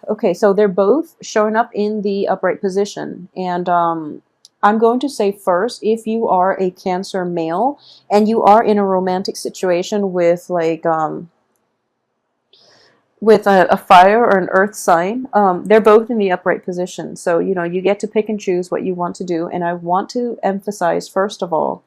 Okay, so they're both showing up in the upright position. And I'm going to say first, if you are a Cancer male and you are in a romantic situation with like with a fire or an earth sign, they're both in the upright position. So, you know, you get to pick and choose what you want to do. And I want to emphasize, first of all,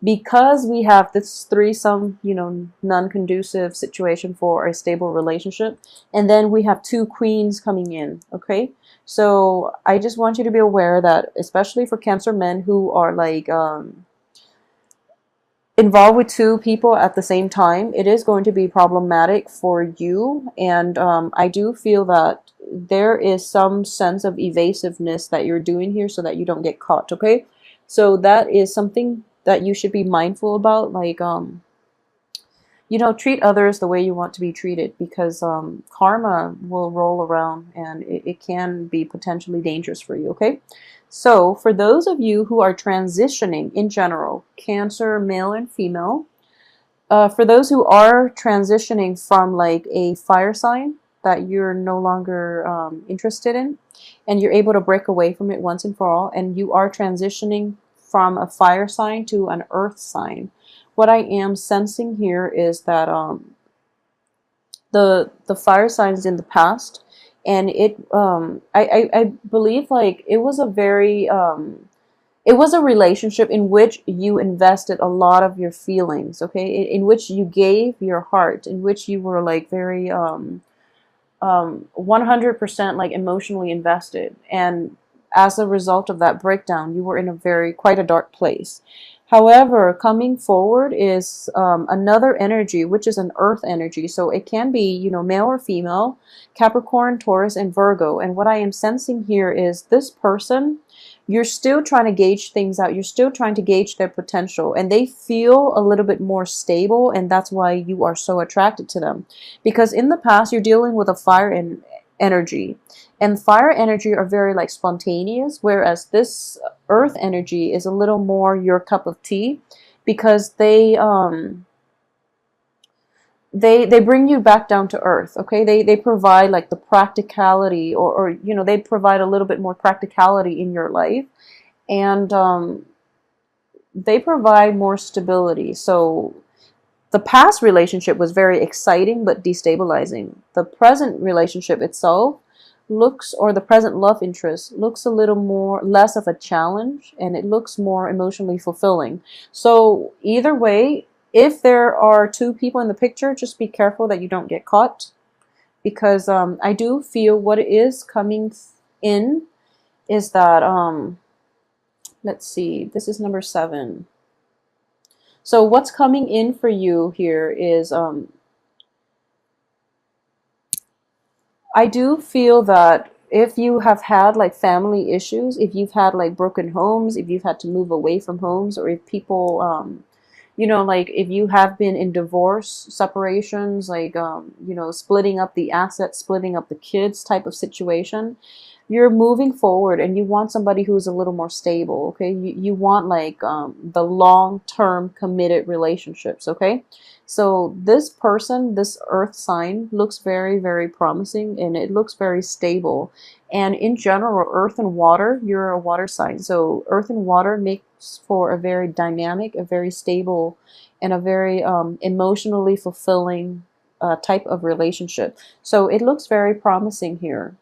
because we have this threesome, you know, non-conducive situation for a stable relationship, and then we have two queens coming in, okay? So I just want you to be aware that, especially for Cancer men who are like involved with two people at the same time, it is going to be problematic for you. And I do feel that there is some sense of evasiveness that you're doing here so that you don't get caught, okay? So that is something that you should be mindful about. Like, you know, treat others the way you want to be treated, because karma will roll around and it can be potentially dangerous for you, okay? So for those of you who are transitioning in general, Cancer, male and female, for those who are transitioning from like a fire sign that you're no longer interested in, and you're able to break away from it once and for all, and you are transitioning from a fire sign to an earth sign, what I am sensing here is that the fire signs in the past, and I believe like it was a very it was a relationship in which you invested a lot of your feelings, okay, in which you gave your heart, in which you were like very 100% like emotionally invested, and as a result of that breakdown, you were in a very quite a dark place. However, coming forward is another energy, which is an earth energy. So it can be, you know, male or female, Capricorn, Taurus, and Virgo. And what I am sensing here is this person, you're still trying to gauge things out. You're still trying to gauge their potential, and they feel a little bit more stable. And that's why you are so attracted to them, because in the past, you're dealing with a energy, and fire energy are very like spontaneous, whereas this earth energy is a little more your cup of tea, because they bring you back down to earth, okay? They provide like the practicality, or you know, they provide a little bit more practicality in your life, and they provide more stability. So the past relationship was very exciting but destabilizing. The present relationship itself looks, or the present love interest looks a little more less of a challenge, and it looks more emotionally fulfilling. So either way, if there are two people in the picture, just be careful that you don't get caught, because I do feel what is coming in is that let's see, this is number 7. So what's coming in for you here is I do feel that if you have had like family issues, if you've had like broken homes, if you've had to move away from homes, or if people, you know, like if you have been in divorce, separations, like, you know, splitting up the assets, splitting up the kids type of situation, you're moving forward and you want somebody who's a little more stable, okay? You want like the long-term committed relationships, okay? So this person, this earth sign, looks very, very promising, and it looks very stable. And in general, earth and water, you're a water sign. So earth and water makes for a very dynamic, a very stable, and a very emotionally fulfilling type of relationship. So it looks very promising here.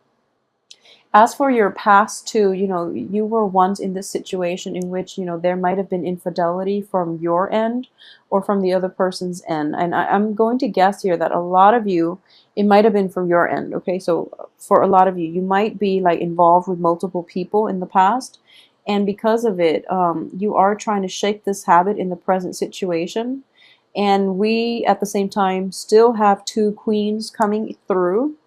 As for your past too, you know, you were once in this situation in which, you know, there might have been infidelity from your end or from the other person's end. And I'm going to guess here that a lot of you, it might have been from your end. Okay, so for a lot of you, you might be like involved with multiple people in the past. And because of it, you are trying to shake this habit in the present situation. And we, at the same time, still have two queens coming through.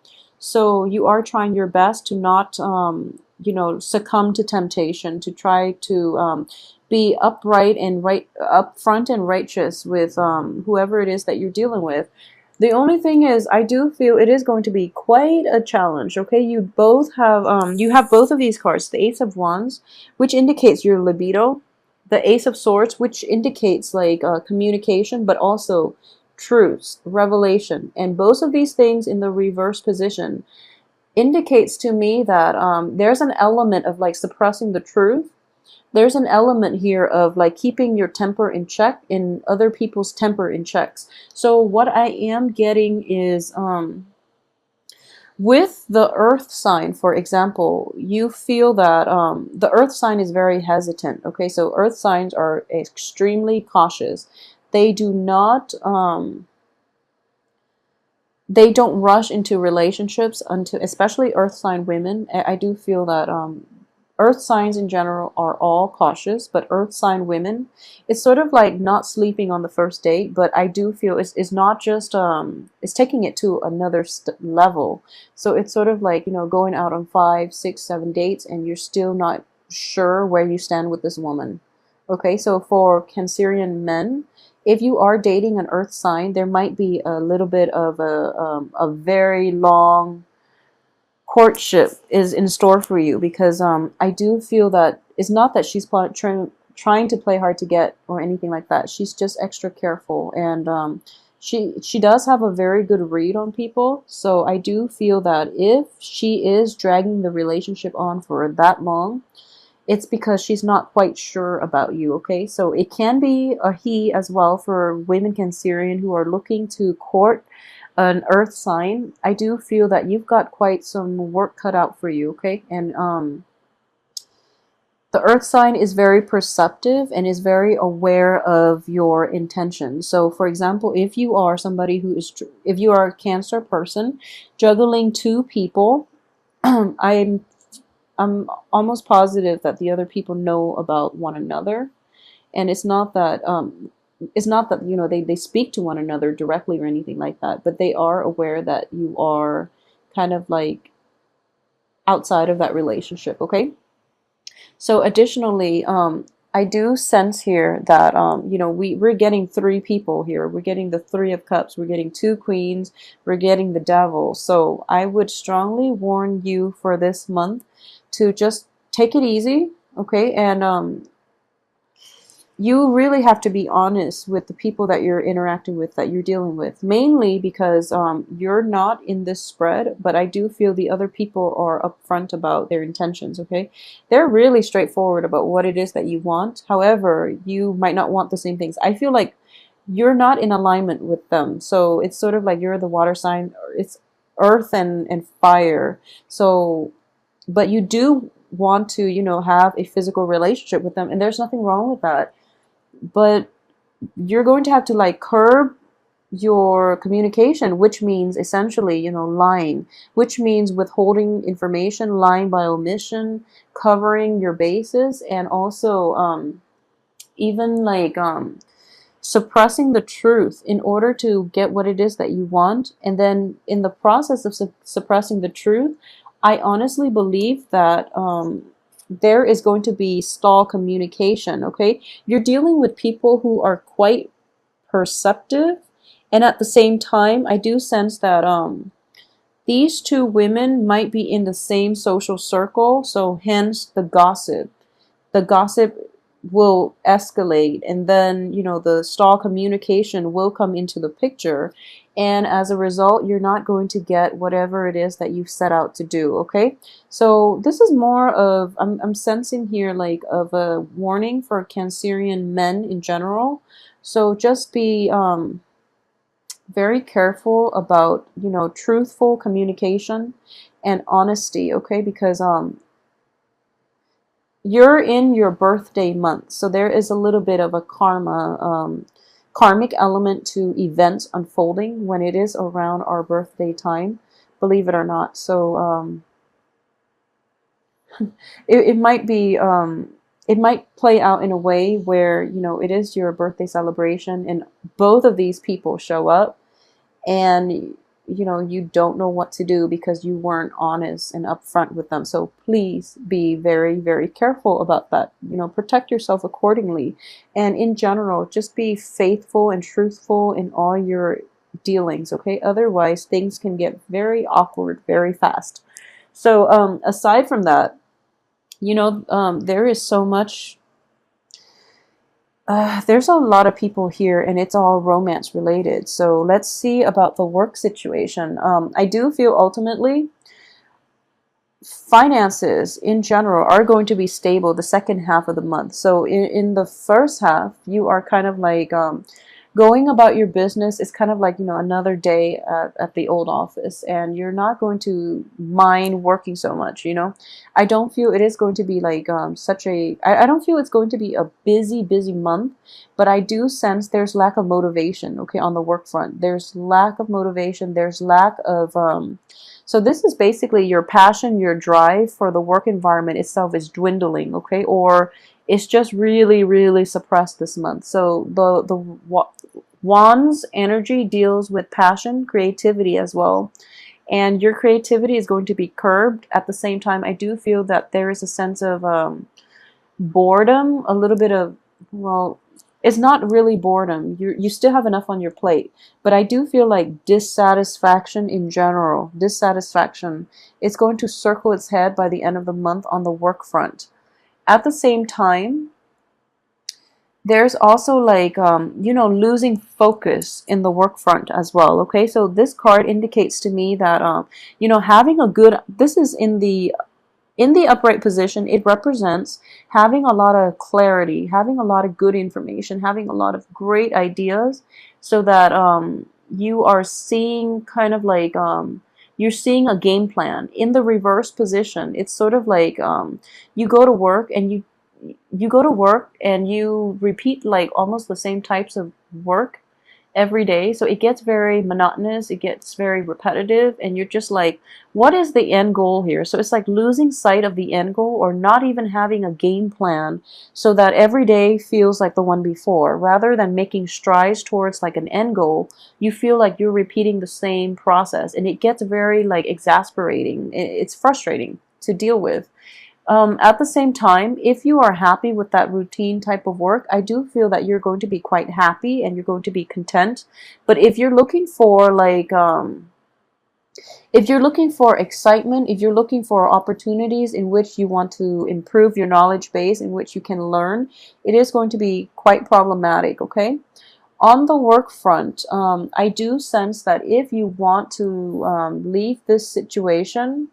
So you are trying your best to not, you know, succumb to temptation, to try to be upright and upfront and righteous with whoever it is that you're dealing with. The only thing is, I do feel it is going to be quite a challenge. Okay, you have both of these cards, the Ace of Wands, which indicates your libido, the Ace of Swords, which indicates like communication, but also truths, revelation, and both of these things in the reverse position indicates to me that there's an element of like suppressing the truth. There's an element here of like keeping your temper in check and other people's temper in checks. So what I am getting is with the earth sign, for example, you feel that the earth sign is very hesitant. Okay, so earth signs are extremely cautious. They do not they don't rush into relationships until, especially earth sign women. I do feel that earth signs in general are all cautious, but earth sign women, it's sort of like not sleeping on the first date, but I do feel it's not just it's taking it to another level. So it's sort of like, you know, going out on 5, 6, 7 dates and you're still not sure where you stand with this woman. Okay, so for Cancerian men, if you are dating an earth sign, there might be a little bit of a very long courtship is in store for you, because I do feel that it's not that she's trying to play hard to get or anything like that. She's just extra careful, and she does have a very good read on people. So I do feel that if she is dragging the relationship on for that long, it's because she's not quite sure about you. Okay, so it can be a he as well for women Cancerian who are looking to court an earth sign. I do feel that you've got quite some work cut out for you. Okay, and the earth sign is very perceptive and is very aware of your intentions. So for example, if you are somebody who is if you are a Cancer person juggling two people, I'm almost positive that the other people know about one another, and it's not that, you know, they speak to one another directly or anything like that, but they are aware that you are kind of like outside of that relationship. Okay, so additionally, I do sense here that you know, we're getting three people here. We're getting the Three of Cups, we're getting two Queens, we're getting the Devil. So I would strongly warn you for this month to just take it easy. Okay, and you really have to be honest with the people that you're interacting with, that you're dealing with, mainly because you're not in this spread, but I do feel the other people are upfront about their intentions. Okay, they're really straightforward about what it is that you want. However, you might not want the same things. I feel like you're not in alignment with them, so it's sort of like you're the water sign, it's earth and fire. So but you do want to, you know, have a physical relationship with them, and there's nothing wrong with that, but you're going to have to like curb your communication, which means essentially, you know, lying, which means withholding information, lying by omission, covering your bases, and also even like suppressing the truth in order to get what it is that you want. And then in the process of suppressing the truth, I honestly believe that there is going to be stall communication. Okay, you're dealing with people who are quite perceptive, and at the same time, I do sense that these two women might be in the same social circle, so hence the gossip. The gossip will escalate, and then, you know, the stall communication will come into the picture, and as a result, you're not going to get whatever it is that you've set out to do. Okay, so this is more of, I'm sensing here like of a warning for Cancerian men in general. So just be very careful about, you know, truthful communication and honesty. Okay, because you're in your birthday month, so there is a little bit of a karmic element to events unfolding when it is around our birthday time, believe it or not. So it might be it might play out in a way where, you know, it is your birthday celebration and both of these people show up, and you know, you don't know what to do because you weren't honest and upfront with them. So please be very, very careful about that. You know, protect yourself accordingly, and in general, just be faithful and truthful in all your dealings. Okay, otherwise things can get very awkward very fast. So aside from that, you know, there is so much there's a lot of people here, and it's all romance related. So let's see about the work situation. I do feel ultimately finances in general are going to be stable the second half of the month. So in the first half, you are kind of like going about your business. It's kind of like, another day at the old office, and you're not going to mind working so much. I don't feel it is going to be like I don't feel it's going to be a busy month, but I do sense there's lack of motivation, okay, on the work front. There's lack of motivation, there's lack of so this is basically your passion, your drive for the work environment itself is dwindling, okay? Or it's just really, really suppressed this month. So the Wands energy deals with passion, creativity as well. And your creativity is going to be curbed. At the same time, I do feel that there is a sense of boredom, a little bit of, well, it's not really boredom. You still have enough on your plate, but I do feel like dissatisfaction in general, dissatisfaction, it's going to circle its head by the end of the month on the work front. At the same time, there's also like losing focus in the work front as well. Okay, so this card indicates to me that having a good, this is in the upright position, it represents having a lot of clarity, having a lot of good information, having a lot of great ideas, so that you are seeing kind of like you're seeing a game plan. In the reverse position, it's sort of like you go to work and you go to work and you repeat like almost the same types of work every day. So it gets very monotonous, it gets very repetitive, and you're just like, what is the end goal here? So it's like losing sight of the end goal, or not even having a game plan, so that every day feels like the one before. Rather than making strides towards like an end goal, you feel like you're repeating the same process, and it gets very like exasperating. It's frustrating to deal with. At the same time, if you are happy with that routine type of work, I do feel that you're going to be quite happy and you're going to be content. But if you're looking for like, if you're looking for excitement, if you're looking for opportunities in which you want to improve your knowledge base, in which you can learn, it is going to be quite problematic, okay? On the work front, I do sense that if you want to leave this situation,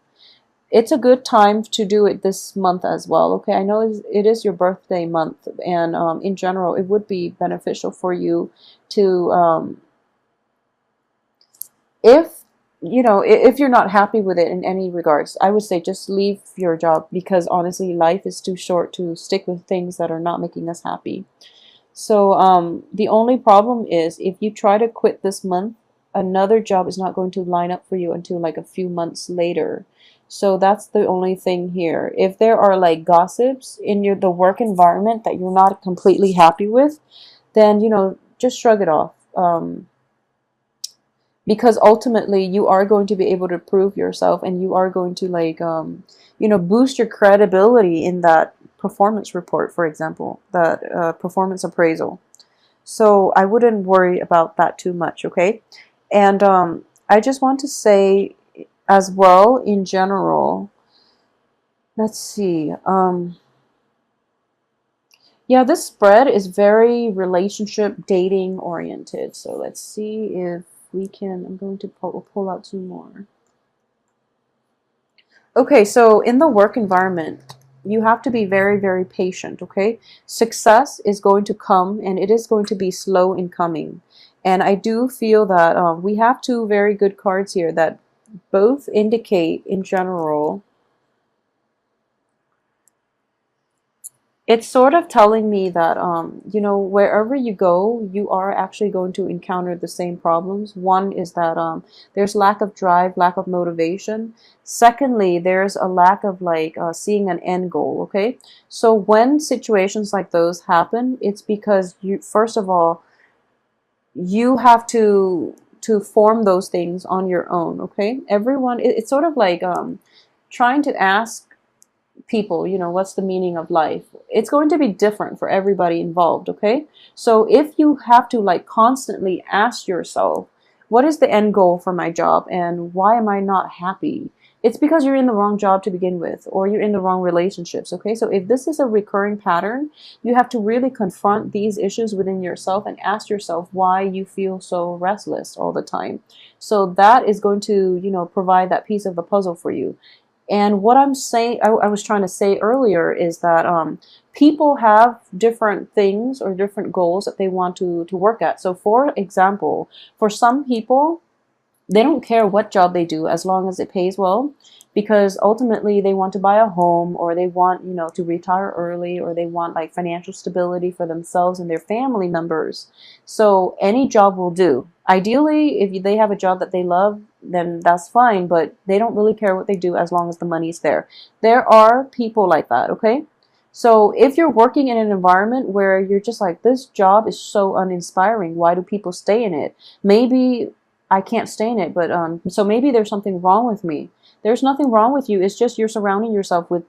it's a good time to do it this month as well. Okay, I know it is your birthday month, and in general, it would be beneficial for you to, if if you're not happy with it in any regards, I would say just leave your job, because honestly, life is too short to stick with things that are not making us happy. So the only problem is if you try to quit this month, another job is not going to line up for you until like a few months later. So that's the only thing here. If there are like gossips in the work environment that you're not completely happy with, then just shrug it off. Because ultimately you are going to be able to prove yourself, and you are going to like boost your credibility in that performance report, for example, that performance appraisal. So I wouldn't worry about that too much, okay? And I just want to say as well, in general, let's see, yeah, this spread is very relationship dating oriented. So let's see if we can, I'm going to pull out two more. Okay, so in the work environment, you have to be very, very patient, okay? Success is going to come, and it is going to be slow in coming. And I do feel that we have two very good cards here that both indicate, in general, it's sort of telling me that wherever you go, you are actually going to encounter the same problems. One is that there's lack of drive, lack of motivation. Secondly, there's a lack of like seeing an end goal. Okay, so when situations like those happen, it's because you, first of all, you have to form those things on your own. Okay, everyone, it's sort of like trying to ask people, what's the meaning of life? It's going to be different for everybody involved, okay? So if you have to like constantly ask yourself, what is the end goal for my job and why am I not happy? It's because you're in the wrong job to begin with, or you're in the wrong relationships, okay? So if this is a recurring pattern, you have to really confront these issues within yourself and ask yourself why you feel so restless all the time. So that is going to, provide that piece of the puzzle for you. And what I'm saying, I was trying to say earlier is that people have different things or different goals that they want to work at. So, for example, for some people, they don't care what job they do as long as it pays well, because ultimately they want to buy a home, or they want, to retire early, or they want like financial stability for themselves and their family members. So any job will do. Ideally, if they have a job that they love, then that's fine, but they don't really care what they do as long as the money's there. There are people like that, okay? So if you're working in an environment where you're just like, this job is so uninspiring, why do people stay in it? Maybe I can't stay in it, but so maybe there's something wrong with me. There's nothing wrong with you. It's just you're surrounding yourself with,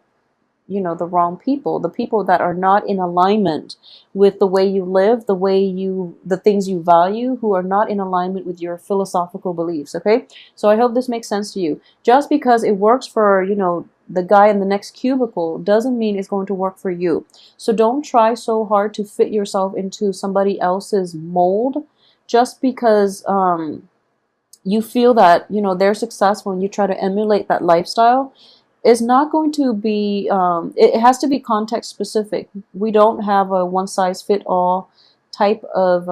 the wrong people, the people that are not in alignment with the way you live, the things you value, who are not in alignment with your philosophical beliefs. Okay. So I hope this makes sense to you. Just because it works for, the guy in the next cubicle doesn't mean it's going to work for you. So don't try so hard to fit yourself into somebody else's mold just because, you feel that they're successful and you try to emulate that lifestyle. Is not going to be it has to be context specific. We don't have a one size fit all type of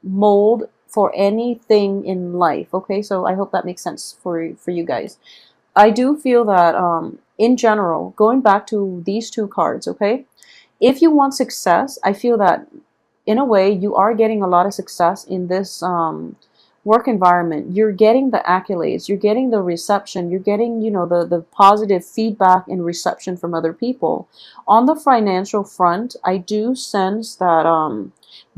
mold for anything in life. Okay, so I hope that makes sense for you guys. I do feel that in general, going back to these two cards, okay, if you want success, I feel that in a way you are getting a lot of success in this work environment. You're getting the accolades, you're getting the reception, you're getting, the positive feedback and reception from other people. On the financial front, I do sense that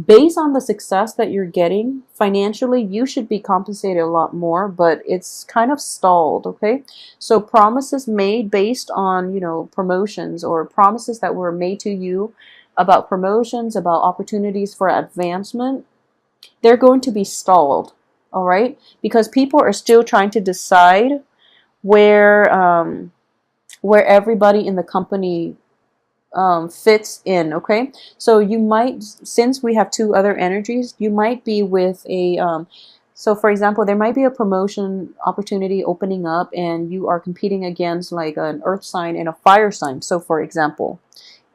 based on the success that you're getting financially, you should be compensated a lot more, but it's kind of stalled, okay? So promises made based on, promotions, or promises that were made to you about promotions, about opportunities for advancement, they're going to be stalled. All right, because people are still trying to decide where everybody in the company fits in. Okay, so you might, since we have two other energies, you might be with a so for example, there might be a promotion opportunity opening up, and you are competing against like an earth sign and a fire sign. So for example,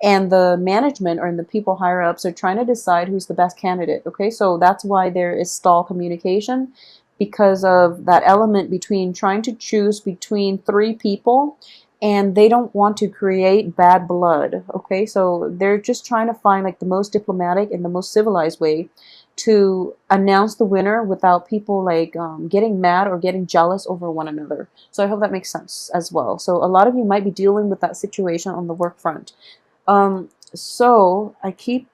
and the management or the people higher ups are trying to decide who's the best candidate. Okay, so that's why there is stall communication, because of that element between trying to choose between three people, and they don't want to create bad blood. Okay, so they're just trying to find like the most diplomatic and the most civilized way to announce the winner without people like getting mad or getting jealous over one another. So I hope that makes sense as well. So a lot of you might be dealing with that situation on the work front. So I keep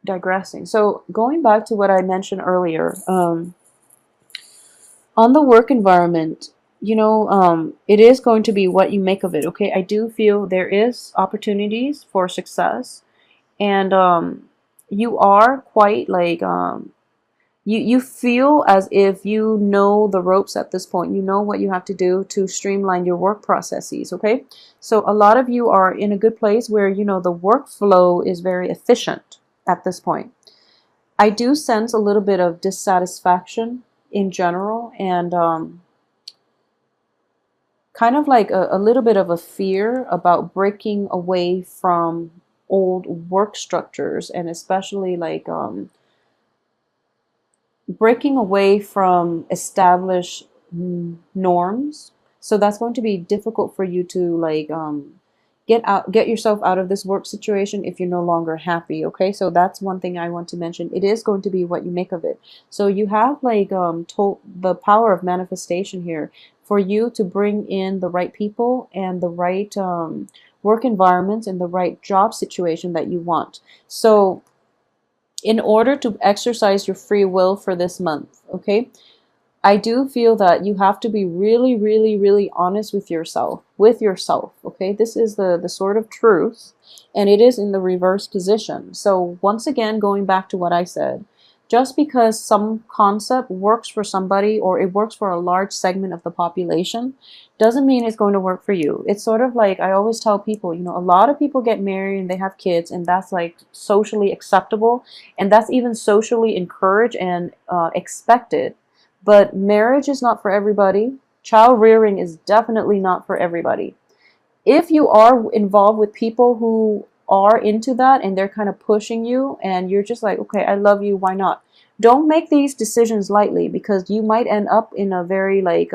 digressing. So going back to what I mentioned earlier, on the work environment, it is going to be what you make of it. Okay, I do feel there is opportunities for success, and you are quite like you feel as if you know the ropes at this point. You know what you have to do to streamline your work processes, okay? So a lot of you are in a good place where, the workflow is very efficient at this point. I do sense a little bit of dissatisfaction in general, and kind of like a little bit of a fear about breaking away from old work structures, and especially like breaking away from established norms. So that's going to be difficult for you to like get yourself out of this work situation if you're no longer happy. Okay, so that's one thing I want to mention. It is going to be what you make of it. So you have like the power of manifestation here for you to bring in the right people and the right work environments and the right job situation that you want. So in order to exercise your free will for this month, okay, I do feel that you have to be really, really, really honest with yourself, okay? This is the sort of truth, and it is in the reverse position. So once again, going back to what I said, just because some concept works for somebody, or it works for a large segment of the population, doesn't mean it's going to work for you. It's sort of like, I always tell people, a lot of people get married and they have kids, and that's like socially acceptable, and that's even socially encouraged and expected. But marriage is not for everybody. Child rearing is definitely not for everybody. If you are involved with people who are into that and they're kind of pushing you and you're just like, okay, I love you, why not? Don't make these decisions lightly, because you might end up in a very like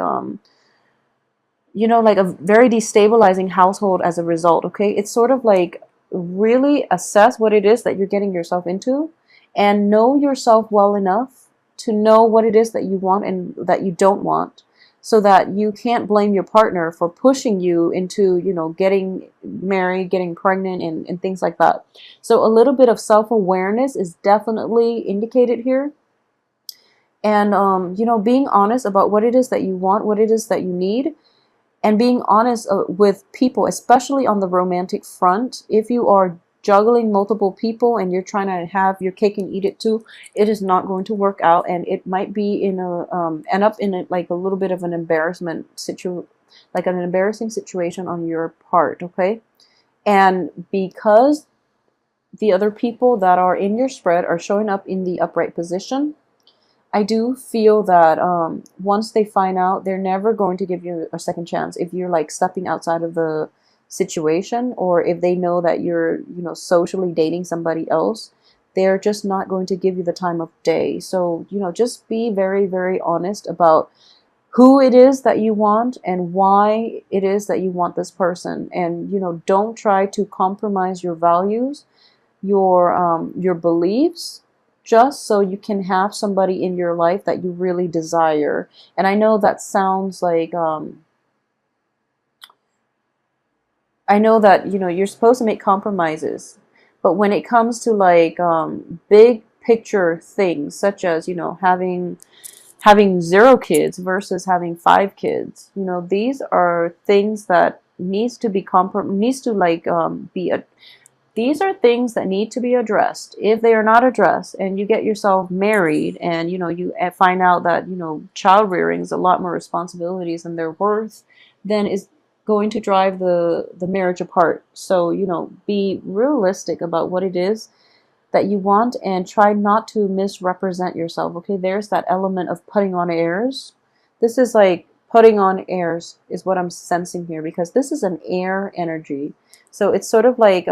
like a very destabilizing household as a result. Okay, it's sort of like really assess what it is that you're getting yourself into and know yourself well enough to know what it is that you want and that you don't want, so that you can't blame your partner for pushing you into getting married, getting pregnant, and things like that. So a little bit of self-awareness is definitely indicated here, and being honest about what it is that you want, what it is that you need, and being honest with people, especially on the romantic front. If you are juggling multiple people and you're trying to have your cake and eat it too, it is not going to work out, and it might be in a end up in like a little bit of an like an embarrassing situation on your part. Okay, and because the other people that are in your spread are showing up in the upright position, I do feel that once they find out, they're never going to give you a second chance if you're like stepping outside of the situation, or if they know that you're, socially dating somebody else, they're just not going to give you the time of day. So, just be very, very honest about who it is that you want and why it is that you want this person. And, don't try to compromise your values, your beliefs, just so you can have somebody in your life that you really desire. And I know that sounds like I know that you're supposed to make compromises, but when it comes to like big picture things, such as having 0 kids versus having 5 kids, these are things that needs to like be a these are things that need to be addressed. If they are not addressed and you get yourself married and you find out that child rearing is a lot more responsibilities than they're worth, then is going to drive the marriage apart. So be realistic about what it is that you want and try not to misrepresent yourself. Okay, there's that element of putting on airs. This is like putting on airs is what I'm sensing here, because this is an air energy. So it's sort of like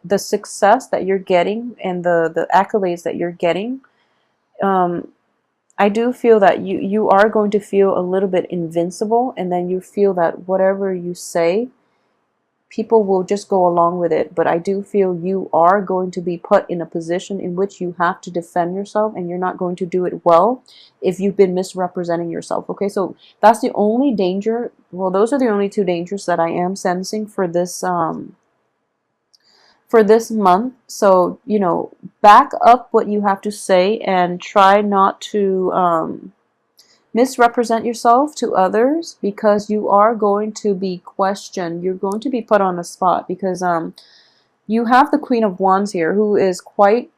the success that you're getting and the accolades that you're getting. um, I do feel that you are going to feel a little bit invincible, and then you feel that whatever you say, people will just go along with it. But I do feel you are going to be put in a position in which you have to defend yourself, and you're not going to do it well if you've been misrepresenting yourself. Okay, so that's the only danger. Well, those are the only 2 dangers that I am sensing for this month. So, back up what you have to say and try not to misrepresent yourself to others, because you are going to be questioned. You're going to be put on the spot, because you have the Queen of Wands here, who is quite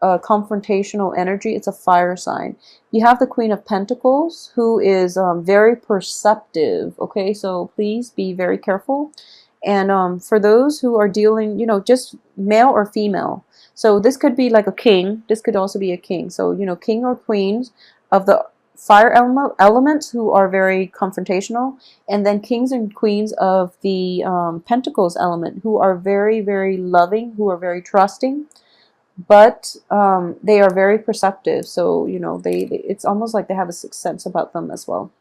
a confrontational energy. It's a fire sign. You have the Queen of Pentacles, who is very perceptive. Okay, so please be very careful. And for those who are dealing, just male or female. So this could be like a king. This could also be a king. So, king or queens of the fire elements who are very confrontational. And then kings and queens of the pentacles element who are very, very loving, who are very trusting. But they are very perceptive. So, it's almost like they have a sixth sense about them as well.